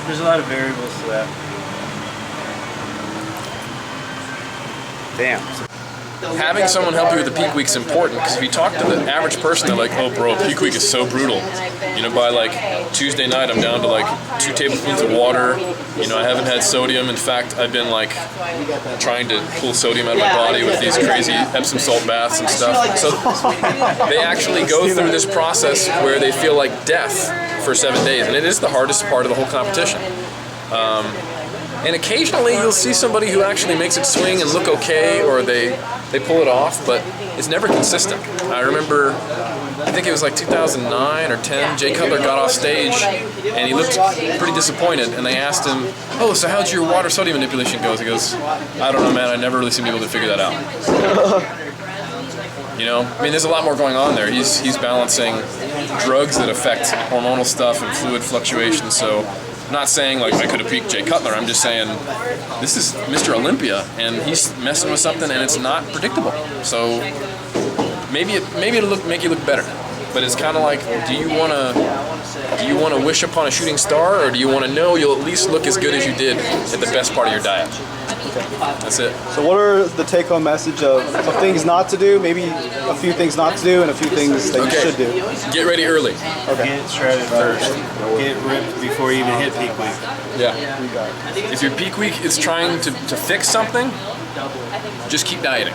There's a lot of variables to that. Damn. Having someone help you with the peak week is important, because if you talk to the average person, they're like, oh bro, peak week is so brutal. You know, by like Tuesday night, I'm down to like 2 tablespoons of water. You know, I haven't had sodium. In fact, I've been like trying to pull sodium out of my body with these crazy Epsom salt baths and stuff. So they actually go through this process where they feel like death for 7 days, and it is the hardest part of the whole competition. And occasionally you'll see somebody who actually makes it swing and look okay, or they pull it off, but it's never consistent. I remember, I think it was like 2009 or 10, Jay Cutler got off stage and he looked pretty disappointed, and they asked him, oh, so how'd your water sodium manipulation go? He goes, I don't know, man, I never really seem to be able to figure that out. You know, I mean, there's a lot more going on there. He's balancing drugs that affect hormonal stuff and fluid fluctuations, so I'm not saying like I could have peaked Jay Cutler. I'm just saying this is Mr. Olympia, and he's messing with something, and it's not predictable. So maybe it'll make you look better. But it's kind of like, do you want to wish upon a shooting star, or do you want to know you'll at least look as good as you did at the best part of your diet? That's it. So what are the take-home message of things not to do, maybe a few things not to do and a few things that you should do? Get ready early. Okay. Get shredded first. Get ripped before you even hit peak week. Yeah. If your peak week is trying to fix something, just keep dieting.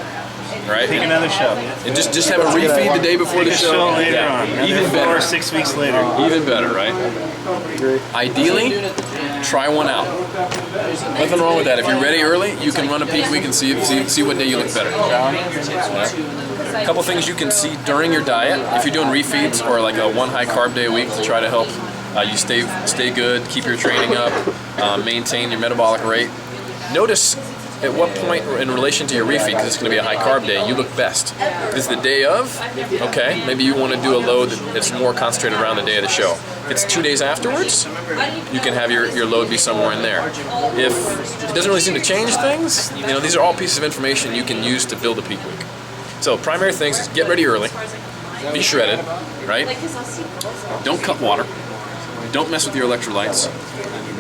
Right? Take another show. And just have a refeed the day before the show. Later on. Even better. 4 or 6 weeks later. Even better, right? Ideally, try one out. Nothing wrong with that. If you're ready early, you can run a peak week and see what day you look better. A couple things you can see during your diet, if you're doing refeeds or like a 1 high carb day a week to try to help you stay good, keep your training up, maintain your metabolic rate. Notice at what point in relation to your refeed, because it's going to be a high carb day, you look best. Is the day of? Okay, maybe you want to do a load that's more concentrated around the day of the show. If it's 2 days afterwards, you can have your load be somewhere in there. If it doesn't really seem to change things, you know, these are all pieces of information you can use to build a peak week. So primary things is get ready early, be shredded, right? Don't cut water, don't mess with your electrolytes.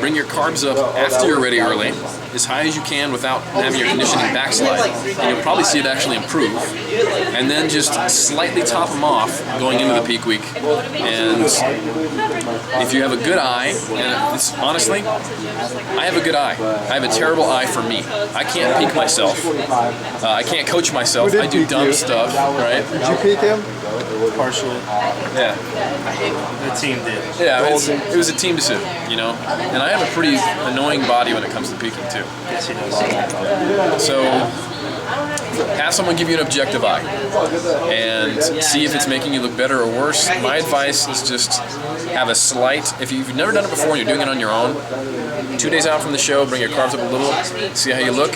Bring your carbs up after you're ready early, as high as you can without having your conditioning backslide. And you'll probably see it actually improve. And then just slightly top them off going into the peak week. And if you have a good eye, and it's, honestly, I have a good eye. I have a terrible eye for me. I can't peak myself. I can't coach myself. I do dumb stuff, right? Did you peak him? Partially. Yeah. The team did. Yeah, it was a team decision, you know? And I have a pretty annoying body when it comes to peaking, too. Yes, he does. So, have someone give you an objective eye and see if it's making you look better or worse. My advice is just have a slight, if you've never done it before and you're doing it on your own, 2 days out from the show, bring your carbs up a little, see how you look.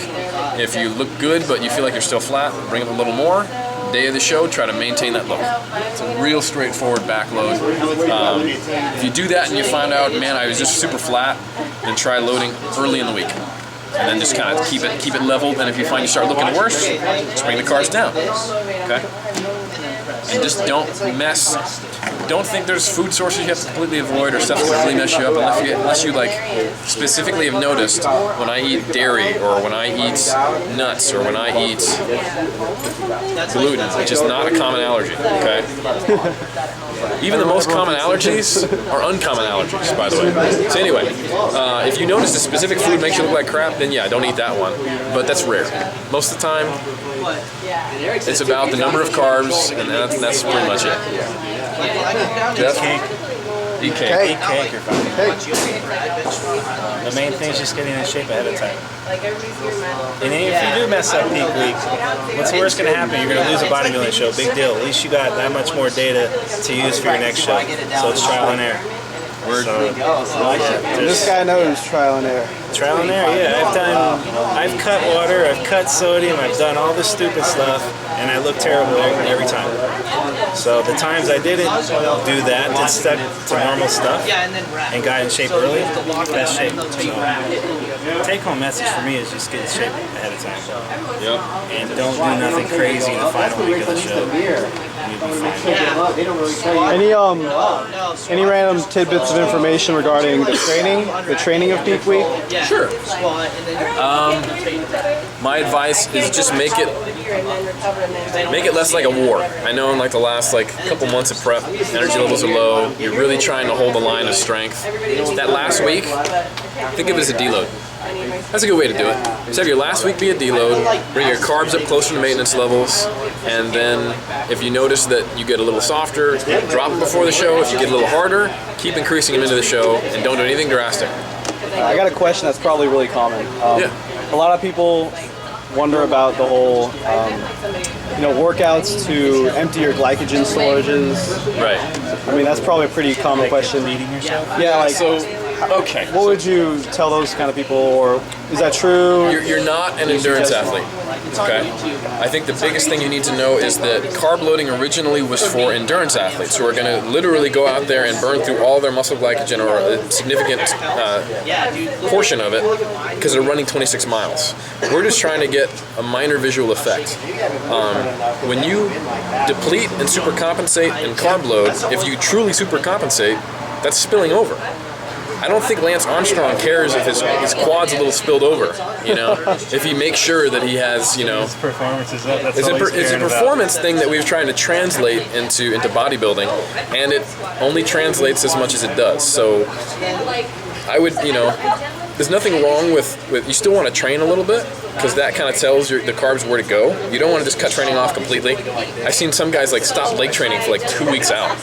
If you look good but you feel like you're still flat, bring up a little more. Day of the show, try to maintain that level. It's a real straightforward backload. If you do that and you find out, man, I was just super flat, then try loading early in the week. And then just kind of keep it leveled, and if you find you start looking worse, just bring the carbs down. Okay? And just don't think there's food sources you have to completely avoid or stuff that really mess you up unless you like specifically have noticed when I eat dairy or when I eat nuts or when I eat gluten, which is not a common allergy, okay? Even the most common allergies are uncommon allergies, by the way. So anyway, if you notice a specific food makes you look like crap, then yeah, don't eat that one. But that's rare. Most of the time, it's about the number of carbs, and that's pretty much it. Jeff? Eat cake. Eat cake, you're fine. The main thing is just getting in shape ahead of time. And then if you do mess up peak week, what's the worst going to happen? You're going to lose a bodybuilding show. Big deal. At least you got that much more data to use for your next show. So it's trial and error. This guy knows trial and error. Trial and error, yeah. I've cut water, I've cut sodium, I've done all this stupid stuff, and I look terrible every time. So the times I didn't do that, just stuck to normal stuff, and got in shape early, best shape. So take-home message for me is just get in shape ahead of time. Yep. And don't do nothing crazy in the final week of the show. Any random tidbits of information regarding the training of peak week? Sure. My advice is just make it less like a war. I know in like the last like couple months of prep, energy levels are low. You're really trying to hold the line of strength. That last week, think of it as a deload. That's a good way to do it. So have your last week be a deload, bring your carbs up closer to maintenance levels, and then if you notice that you get a little softer, drop it before the show. If you get a little harder, keep increasing them into the show, and don't do anything drastic. I got a question that's probably really common. Yeah. A lot of people wonder about the whole, workouts to empty your glycogen storages. Right. I mean, that's probably a pretty common question. Yeah, like, So, okay. what would you tell those kind of people, or is that true? You're not an endurance athlete, okay? I think the biggest thing you need to know is that carb loading originally was for endurance athletes who are going to literally go out there and burn through all their muscle glycogen, or a significant portion of it, because they're running 26 miles. We're just trying to get a minor visual effect. When you deplete and supercompensate in carb load, if you truly supercompensate, that's spilling over. I don't think Lance Armstrong cares if his quad's a little spilled over, if he makes sure that he has, His performance is up. That's it's a performance thing that we've trying to translate into bodybuilding, and it only translates as much as it does. So I would, there's nothing wrong with you still want to train a little bit, because that kind of tells the carbs where to go. You don't want to just cut training off completely. I've seen some guys like stop leg training for like 2 weeks out.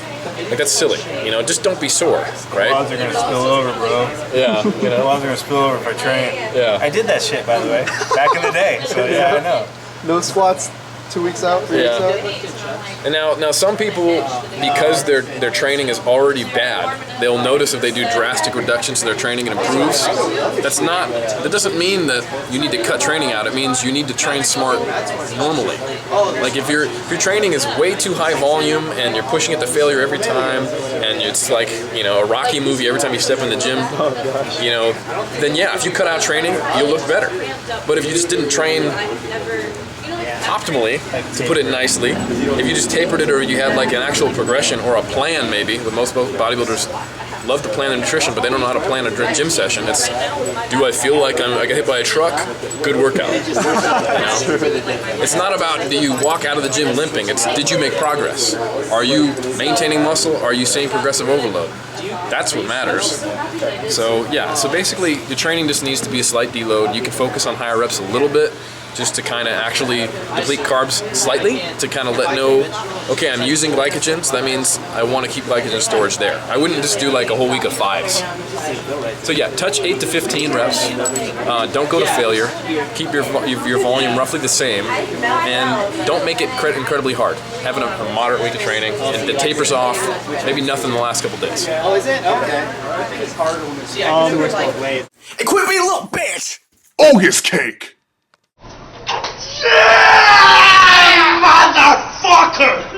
Like, that's silly, just don't be sore, right? Quads are gonna spill over, bro. Yeah, Quads are gonna spill over if I train. Yeah. I did that shit, by the way, back in the day. So yeah, I know. No squats 2 weeks out, 3 weeks out? And now some people, because their training is already bad, they'll notice if they do drastic reductions to their training and improves. That doesn't mean that you need to cut training out. It means you need to train smart normally. Like if your training is way too high volume and you're pushing it to failure every time, and it's like, a Rocky movie every time you step in the gym, then yeah, if you cut out training, you'll look better. But if you just didn't train optimally, to put it nicely, if you just tapered it, or you had like an actual progression or a plan, maybe, but most bodybuilders love to plan their nutrition, but they don't know how to plan a gym session. It's, do I feel like I got hit by a truck? Good workout. It's not about, do you walk out of the gym limping? It's, did you make progress? Are you maintaining muscle? Are you seeing progressive overload? That's what matters. So yeah, so basically your training just needs to be a slight deload. You can focus on higher reps a little bit, just to kind of actually deplete carbs slightly, to kind of know, okay, I'm using glycogen, so that means I want to keep glycogen storage there. I wouldn't just do like a whole week of 5s. So yeah, touch 8 to 15 reps. Don't go to failure. Keep your volume roughly the same, and don't make it incredibly hard. Having a moderate week of training, and it tapers off, maybe nothing the last couple days. Oh, is it? Okay. I think it's harder when it's Hey, quit being a little bitch! Ogus cake! Yeah, motherfucker!